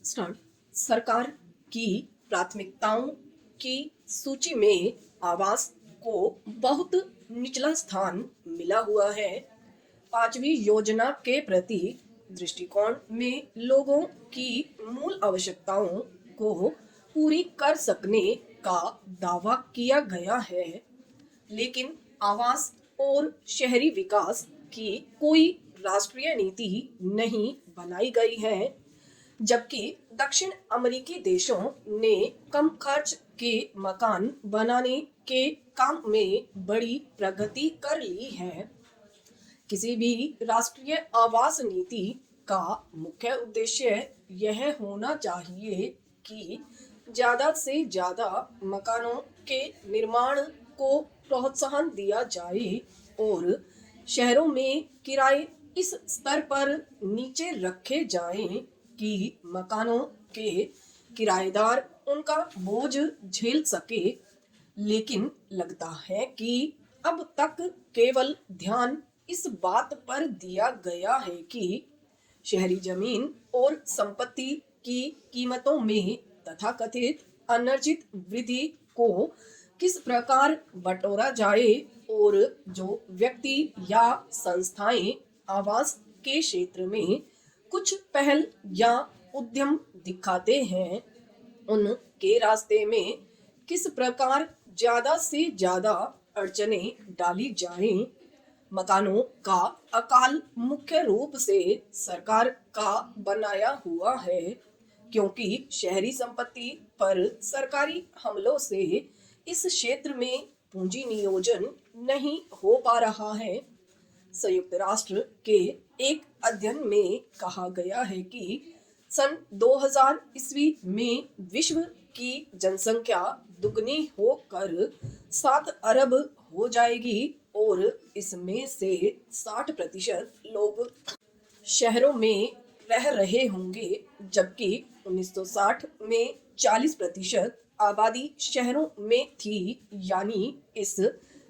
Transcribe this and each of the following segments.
Start. सरकार की प्राथमिकताओं की सूची में आवास को बहुत निचला स्थान मिला हुआ है। पांचवी योजना के प्रति दृष्टिकोण में लोगों की मूल आवश्यकताओं को पूरी कर सकने का दावा किया गया है, लेकिन आवास और शहरी विकास की कोई राष्ट्रीय नीति नहीं बनाई गई है। जबकि दक्षिण अमेरिकी देशों ने कम खर्च के मकान बनाने के काम में बड़ी प्रगति कर ली है। किसी भी राष्ट्रीय आवास नीति का मुख्य उद्देश्य यह होना चाहिए कि ज्यादा से ज्यादा मकानों के निर्माण को प्रोत्साहन दिया जाए और शहरों में किराए इस स्तर पर नीचे रखे जाएं कि मकानों के किराएदार उनका बोझ झेल सके। लेकिन लगता है कि अब तक केवल ध्यान इस बात पर दिया गया है कि शहरी जमीन और संपत्ति की कीमतों में तथाकथित अनर्जित वृद्धि को किस प्रकार बटोरा जाए और जो व्यक्ति या संस्थाएं आवास के क्षेत्र में कुछ पहल या उद्यम दिखाते हैं, उनके रास्ते में किस प्रकार ज्यादा से ज्यादा अड़चनें डाली जाएं। मकानों का अकाल मुख्य रूप से सरकार का बनाया हुआ है, क्योंकि शहरी संपत्ति पर सरकारी हमलों से इस क्षेत्र में पूंजी नियोजन नहीं हो पा रहा है। संयुक्त राष्ट्र के एक अध्ययन में कहा गया है कि सन 2000 ईस्वी में विश्व की जनसंख्या दुगनी होकर 7 अरब हो जाएगी और इसमें से 60% लोग शहरों में रह रहे होंगे, जबकि 1960 में 40% आबादी शहरों में थी। यानी इस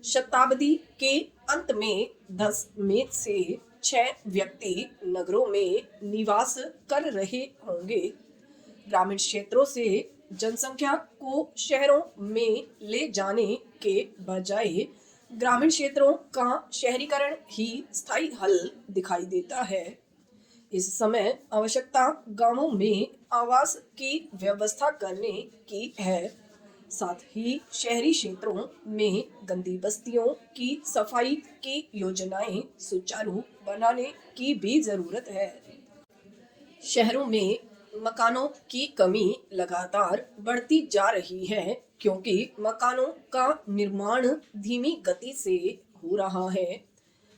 शताब्दी के अंत में 10 में से 6 व्यक्ति नगरों में निवास कर रहे होंगे। ग्रामीण क्षेत्रों से जनसंख्या को शहरों में ले जाने के बजाय ग्रामीण क्षेत्रों का शहरीकरण ही स्थायी हल दिखाई देता है। इस समय आवश्यकता गांवों में आवास की व्यवस्था करने की है, साथ ही शहरी क्षेत्रों में गंदी बस्तियों की सफाई की योजनाएं सुचारू बनाने की भी जरूरत है। शहरों में मकानों की कमी लगातार बढ़ती जा रही है, क्योंकि मकानों का निर्माण धीमी गति से हो रहा है।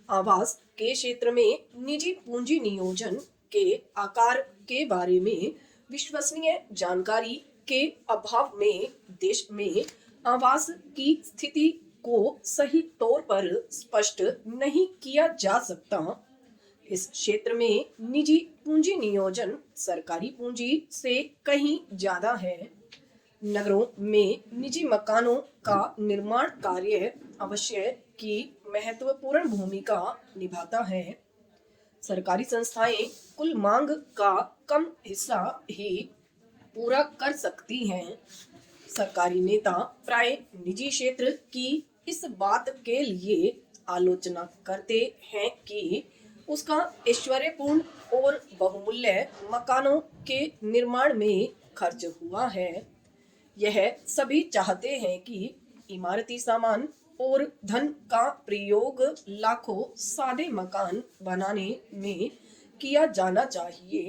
आवास के क्षेत्र में निजी पूंजी नियोजन के आकार के बारे में विश्वसनीय जानकारी के अभाव में देश में आवास की स्थिति को सही तौर पर स्पष्ट नहीं किया जा सकता। इस क्षेत्र में निजी पूंजी नियोजन सरकारी पूंजी से कहीं ज्यादा है। नगरों में निजी मकानों का निर्माण कार्य अवश्य की महत्वपूर्ण भूमिका निभाता है। सरकारी संस्थाएं कुल मांग का कम हिस्सा ही पूरा कर सकती हैं। सरकारी नेता प्राय निजी क्षेत्र की इस बात के लिए आलोचना करते हैं कि उसका ऐश्वर्यपूर्ण और बहुमूल्य मकानों के निर्माण में खर्च हुआ है। यह सभी चाहते हैं कि इमारती सामान और धन का प्रयोग लाखों सादे मकान बनाने में किया जाना चाहिए,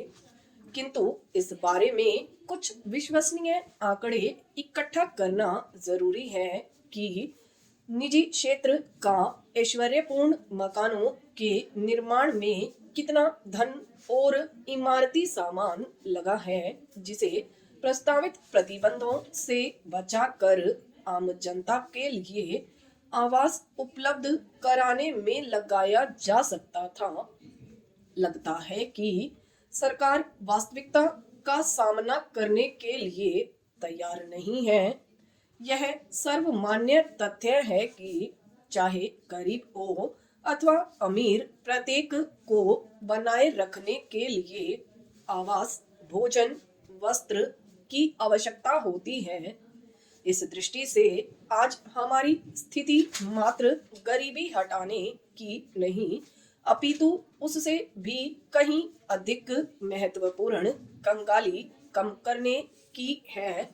किंतु इस बारे में कुछ विश्वसनीय आंकड़े इकट्ठा करना जरूरी है कि निजी क्षेत्र का ऐश्वर्यपूर्ण मकानों के निर्माण में कितना धन और इमारती सामान लगा है, जिसे प्रस्तावित प्रतिबंधों से बचाकर आम जनता के लिए आवास उपलब्ध कराने में लगाया जा सकता था। लगता है कि सरकार वास्तविकता का सामना करने के लिए तैयार नहीं है। यह सर्वमान्य तथ्य है कि चाहे गरीब हो अथवा अमीर, प्रत्येक को बनाए रखने के लिए आवास, भोजन, वस्त्र की आवश्यकता होती है। इस दृष्टि से आज हमारी स्थिति मात्र गरीबी हटाने की नहीं, अपितु उससे भी कहीं अधिक महत्वपूर्ण कंगाली कम करने की है।